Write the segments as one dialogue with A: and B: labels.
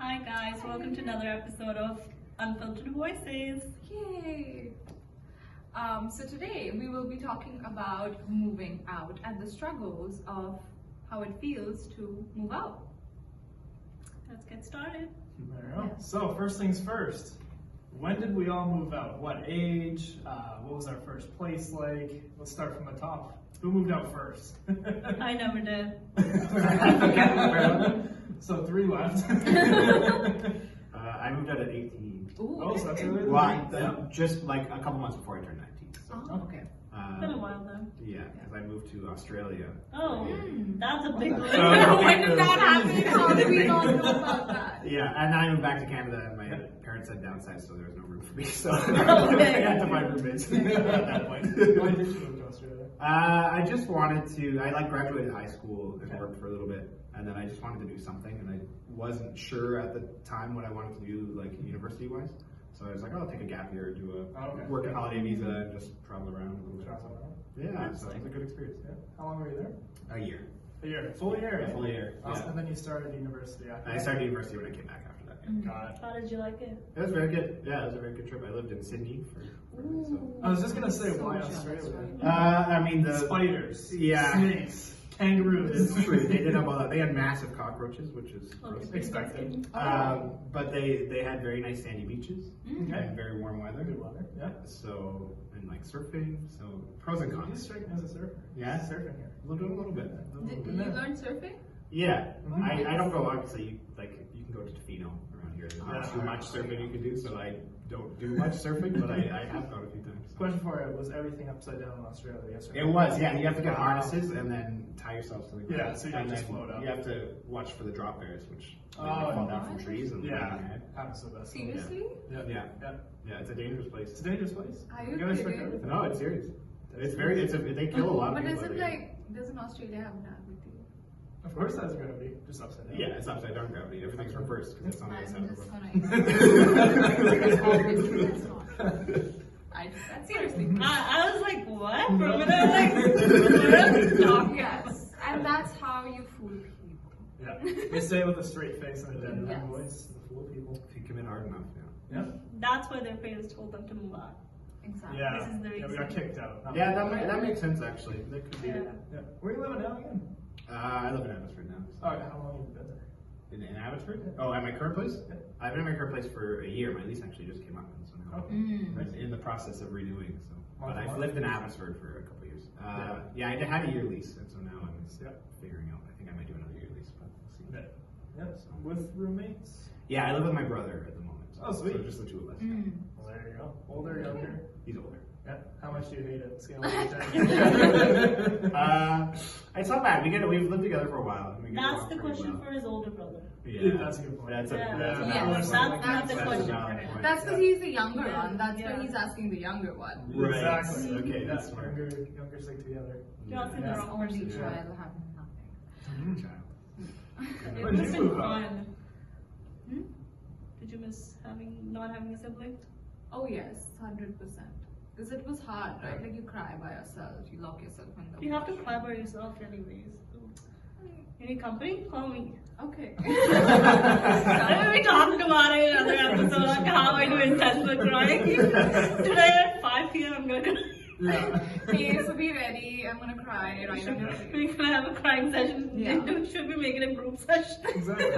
A: Hi guys, welcome to another episode of Unfiltered Voices.
B: Yay! So today we will be talking about moving out and the struggles of how it feels to move out.
A: Let's get started.
C: There we go. So first things first, when did we all move out? What age? What was our first place like? Let's start from the top. Who moved out first?
A: I never did.
C: So 3 left.
D: I moved out at 18.
B: Ooh,
C: Oh, so that's really
D: Just like a couple months before I turned 19. So,
B: Oh, okay.
A: It's been a while then.
D: yeah, because I moved to Australia.
A: Oh, that's a big one.
B: When did that happen? How did we not know about that?
D: Yeah, and then I moved back to Canada, and my parents had downsized, so there was no room for me. So
A: Okay.
D: I had to find roommates at that point.
C: Why did you move to Australia?
D: I just wanted to. I graduated high school and worked for a little bit, and then I just wanted to do something, and I wasn't sure at the time what I wanted to do, like university wise. So I was like, oh, I'll take a gap year, do a work and holiday visa, and just travel around a little bit. Yeah, so it was a good experience.
C: Yeah. How long were you there?
D: A year.
C: A year. Full year.
D: Yeah, full year.
C: Awesome.
D: Yeah.
C: And then you started university after
D: I
C: that?
D: started university when I came back after that. Yeah.
C: Got it.
A: How did you like it?
D: It was very good. Yeah, it was a very good trip. I lived in Sydney for so.
C: I was just gonna say,
B: So
C: why
B: jealous,
C: Australia?
B: right?
D: I mean the
C: Spiders.
D: Yeah.
C: Snakes. Kangaroos.
D: It's true. They did have all that. They had massive cockroaches, which is gross.
C: Expected.
D: But they had very nice sandy beaches
C: Okay.
D: and very warm weather.
C: Good weather. Yeah.
D: So and like surfing. So pros and
C: You
D: cons.
C: striking as a surfer.
D: Yeah.
C: Surfing here.
D: A little bit.
B: Did you learn surfing?
D: Yeah.
C: Mhm.
D: I don't go obviously like you can go to Tofino around here. There's not
C: Yeah.
D: too much surfing you can do, so I don't do much surfing, but I have gone a few times.
C: Question for you: was everything upside down in Australia? Yes or no?
D: It was, yeah. You have to get harnesses and then tie yourself to the ground.
C: Yeah, so you don't
D: and
C: just
D: then
C: float up.
D: You have to watch for the drop bears, which they
C: Oh,
D: fall down from
B: nice.
D: trees and land on
C: Yeah.
D: your head.
C: Happens to us.
B: Seriously?
C: Yeah.
D: Yeah.
C: Yeah.
D: Yeah, it's a dangerous
C: It's
D: place.
C: a dangerous place.
B: Are you
C: gotta expect
B: kidding?
C: everything.
D: No, it's serious. It's very. They kill a lot of
B: But
D: people.
B: is it
D: every year.
B: like, doesn't Australia have gravity?
C: Of course, that's going to be just upside down.
D: Yeah, it's upside down gravity. Everything's reversed because it's on the other
B: I'm
D: side of the
B: just
D: world.
B: gonna obviously that's not. I took that seriously.
A: I was like, what? For a minute, I was like,
B: Yes, and that's how you fool people.
C: Yeah. You say it with a straight face and a dead
B: Yes.
C: voice to fool people.
D: If you commit hard enough, yeah.
C: Yeah.
A: that's why their parents told them to move out.
B: Exactly.
C: Yeah.
A: This is the
C: Yeah, we got
A: reason.
C: kicked out.
D: Yeah, that makes sense actually. That could be.
A: Yeah.
C: Yeah. Where are you living now again?
D: I live in Abbotsford now.
C: Oh, how long have you been there?
D: In Abbotsford? Oh, at my current place?
C: Yeah.
D: I've been at my current place for a year. My lease actually just came up, and so now I'm in the process of renewing. So, but I've lived in Abbotsford for a couple of years. Yeah, I had a year lease, and so now I'm figuring out. I think I might do another year lease, but we'll see.
C: Yeah. With roommates?
D: Yeah, I live with my brother at the moment.
C: Oh, sweet.
D: So just the two of us.
C: Well, there you go. Older, younger?
D: He's older.
C: Yeah. How much do you hate it? Scale of 1 to 10.
D: It's not bad. We've lived together for a while. And we get
A: That's
D: along
A: the
D: pretty
A: question
D: well.
A: for his older brother.
D: Yeah,
C: That's a good point.
D: That's a
A: Yeah.
D: that's a
A: Yes,
D: valid
B: that's
D: point.
B: not the
D: That's a
B: question
D: valid
B: for him.
D: point.
B: That's because he's the younger
A: Yeah.
B: one. That's
A: Yeah.
B: why he's asking the younger one.
D: Right.
C: Exactly.
D: Okay,
C: Yeah.
D: that's smart.
C: Younger stick together.
A: You're asking the
C: Yeah.
A: wrong
B: Only
A: person.
B: child having nothing.
D: Child.
A: It
C: When
A: would
C: did
A: have
C: you
A: been
C: move out?
A: fun. Did you miss not having a sibling?
B: Oh yes, 100%. Because it was hard, right? Like you cry by yourself, you lock yourself in the
A: You have to
B: washroom.
A: cry by yourself anyways. You need company? Call me.
B: Okay.
A: We talked about it in another episode, like how I do intentional crying. Today at 5 p.m. I'm gonna cry.
C: Yeah.
B: Okay, so be ready. I'm gonna cry right now.
A: We're gonna have a crying session.
B: Yeah.
A: Should we make it a group session?
C: Exactly.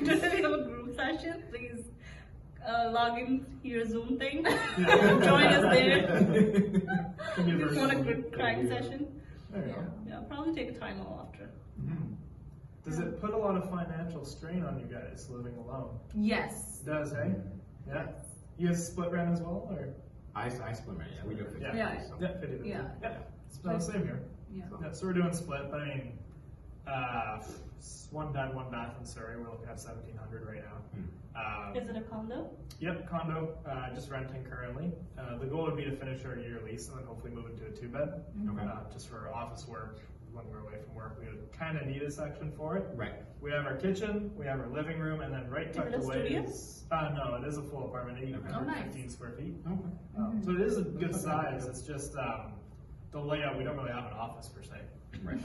A: Today we have a group session. Please log in your Zoom thing. Join us there. If you want a group crying session.
C: There you go.
A: Yeah, probably take a time off after.
C: Does it put a lot of financial strain on you guys living alone?
B: Yes.
C: It does, hey? Yeah. You guys split rent as well, or?
D: I split rent. Yeah, we do 50.
B: Yeah.
D: So.
C: Yeah, 50.
B: Yeah.
C: Yeah. No, same here.
B: Yeah.
C: Yeah, so we're doing split, but I mean, one bed, one bath in Surrey. We're looking at $1,700 right now.
A: Is it a condo?
C: Yep, condo, just renting currently. The goal would be to finish our year lease and then hopefully move into a 2-bed.
D: Okay.
C: Just for office work. When we're away from work, we would kind of need a section for it.
D: Right.
C: We have our kitchen, we have our living room, and then right tucked
A: it a
C: away
A: studio?
C: is no, it is a full apartment, 815
B: nice.
C: square feet.
D: Okay.
C: So it is a good size. It's just the layout. We don't really have an office per se.
D: Right.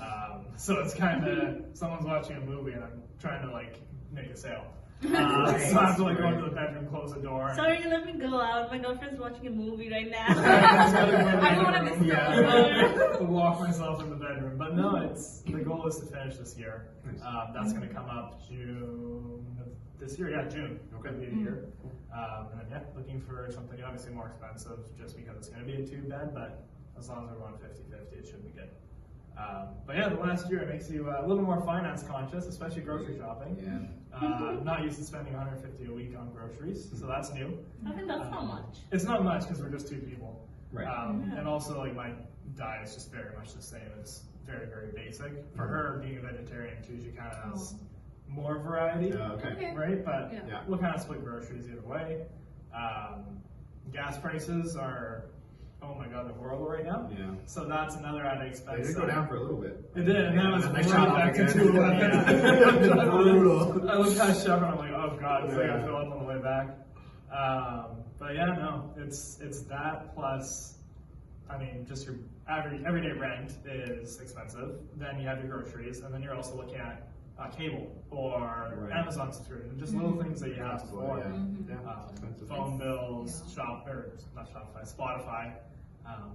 C: So it's kind of someone's watching a movie and I'm trying to like make a sale. So I have to like go into the bedroom, close the door.
A: Sorry, let me go out. My girlfriend's watching a movie right now.
B: I don't want to disturb her.
C: To walk myself in the bedroom. But no, the goal is to finish this year. That's going to come up June of this year. Yeah, June. Okay, be a year. And then looking for something obviously more expensive just because it's going to be a 2-bed, but as long as we're going 50-50, it should be good. But yeah, the last year it makes you a little more finance conscious, especially grocery shopping.
D: Yeah.
C: Not used to spending $150 a week on groceries, so that's new.
A: I think that's not much.
C: It's not much because we're just 2 people.
D: Right.
C: And also, like, my diet is just very much the same. It's very, very basic. For her, being a vegetarian too, she kind of has more variety,
D: Okay.
C: right? But
B: Yeah.
C: we'll kind of split groceries either way. Gas prices are, oh my god, they're horrible right now.
D: Yeah.
C: So that's another added expense.
D: They did go down for a little bit.
C: It did, and then it was
D: they
C: right
D: shot up
C: back to
D: again.
C: 211.
D: Brutal.
C: I looked at Chef and I'm like, oh god, it's gonna fill up on the way back. But yeah, no, it's that plus, I mean, just your everyday rent is expensive. Then you have your groceries, and then you're also looking at cable or Amazon subscription, just little things that you have to afford. Phone bills, Spotify,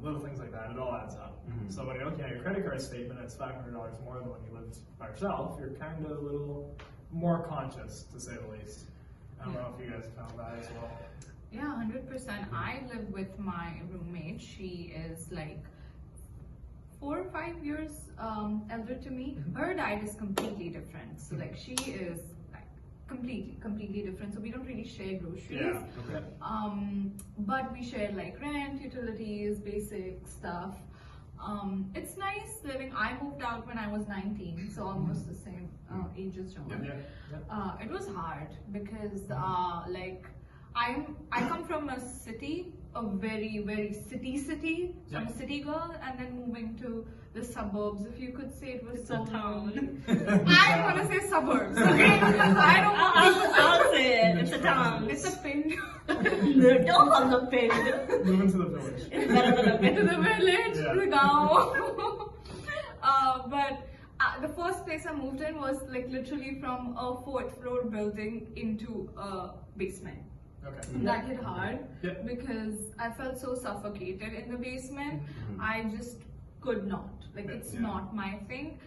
C: little things like that. It all adds up. So when you're looking at your credit card statement, it's $500 more than when you lived by yourself. You're kind of a little more conscious, to say the least. I don't know if you guys found that as well.
B: Yeah, 100%. I live with my roommate. She is like 4 or 5 years elder to me. Her diet is completely different. So like she is like completely different. So we don't really share groceries. But we share like rent, utilities, basic stuff. It's nice living. I moved out when I was 19, so almost the same age as John. It was hard because like I come from a city, a very city. So I'm a city girl, and then moving to the suburbs. If you could say it was
A: It's a town.
B: I want to say suburbs. Okay, I don't want to.
A: I'll say it. It's a town.
B: It's a pin.
A: Don't call the pig.
C: Move into the village.
A: It's better than a pig.
B: To the village,
C: Yeah.
B: the gaon. But the first place I moved in was like literally from a 4th floor building into a basement.
C: Okay.
B: That hit hard
C: Yep.
B: because I felt so suffocated in the basement. I just could not. Like it's not my thing.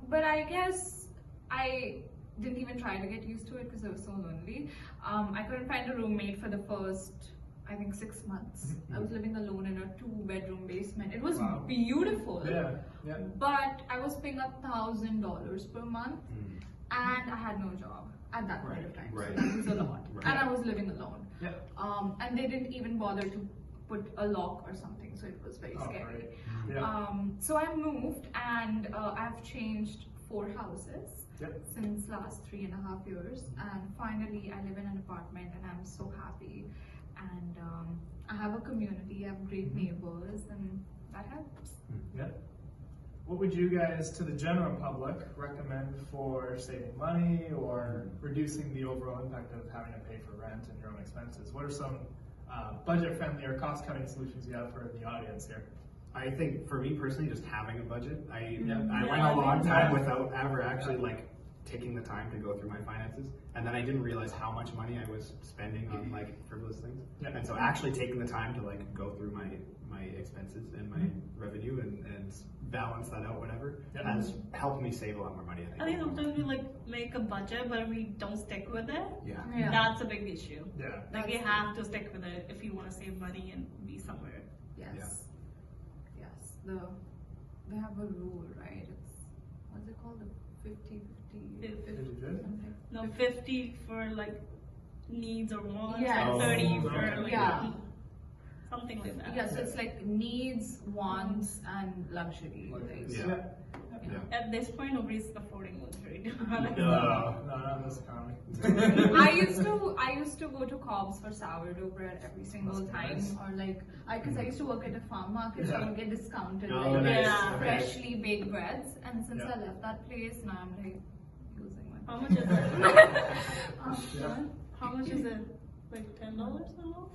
B: But I guess I didn't even try to get used to it because I was so lonely. I couldn't find a roommate for the first, I think, 6 months. I was living alone in a 2-bedroom basement. It was beautiful.
C: Yeah.
B: But I was paying $1,000 per month, and I had no job at that point of time. So that was a lot. And I was living alone. And they didn't even bother to put a lock or something, so it was very scary. So I moved, and I've changed 4 houses since last 3.5 years, and finally I live in an apartment, and I'm so happy. And I have a community, I have great neighbors, and that helps.
C: What would you guys, to the general public, recommend for saving money or reducing the overall impact of having to pay for rent and your own expenses? What are some budget-friendly or cost-cutting solutions you have for the audience here?
D: I think for me personally, just having a budget. I went a long time without ever actually like taking the time to go through my finances, and then I didn't realize how much money I was spending on like frivolous things. And so actually taking the time to like go through my expenses and my revenue and balance that out, whatever, has helped me save a lot more money.
A: I think sometimes we like make a budget, but we don't stick with it.
B: Yeah.
A: That's a big issue. Like you
B: That's
A: have to stick with it if you want to save money and be somewhere.
B: Yes. They have a rule, right? It's, what's it called? The 50-50 something.
A: No, 50 for like needs or wants,
B: Yes.
A: and 30 for like
B: Yeah.
A: something like that.
B: Yeah, so it's like needs, wants, and luxury. Like,
A: At this point, nobody's affording luxury.
C: No, not in this economy.
B: I used to go to Cobb's for sourdough bread every single time, or like because I used to work at a farm market, so I would get discounted freshly baked breads. And since I left that place, now I'm like losing my.
A: How much is it? How much is it? Like $10 now?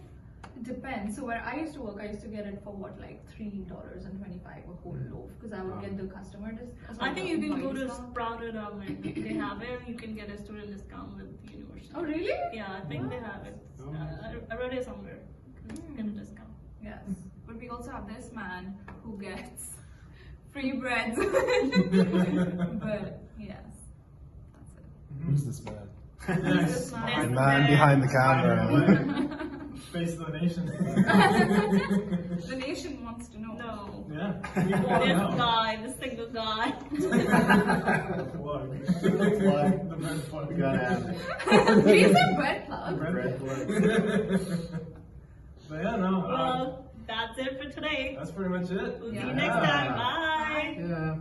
B: Depends. So where I used to work, I used to get it for what, like $3.25 a whole loaf, because I would get the customer discount.
A: I think you can go to Sprouted Online. They have it. You can get a student discount with the university.
B: Oh really?
A: Yeah, I think they have it. I read it somewhere. Get a discount.
B: Yes. But we also have this man who gets free breads. But yes, that's it.
E: Who's this man?
B: This
E: The
B: man.
E: man behind the camera.
C: Face of the nation.
B: The nation wants to know.
A: No.
C: Yeah.
A: This guy, the single guy.
C: Plug. The bread plug.
D: We gotta have it.
B: He's a bread plug.
D: Bread plug.
C: But yeah, no.
A: Well, that's it for today.
C: That's pretty much it.
A: We'll see
B: Yeah.
A: you next time. Bye.
D: Yeah.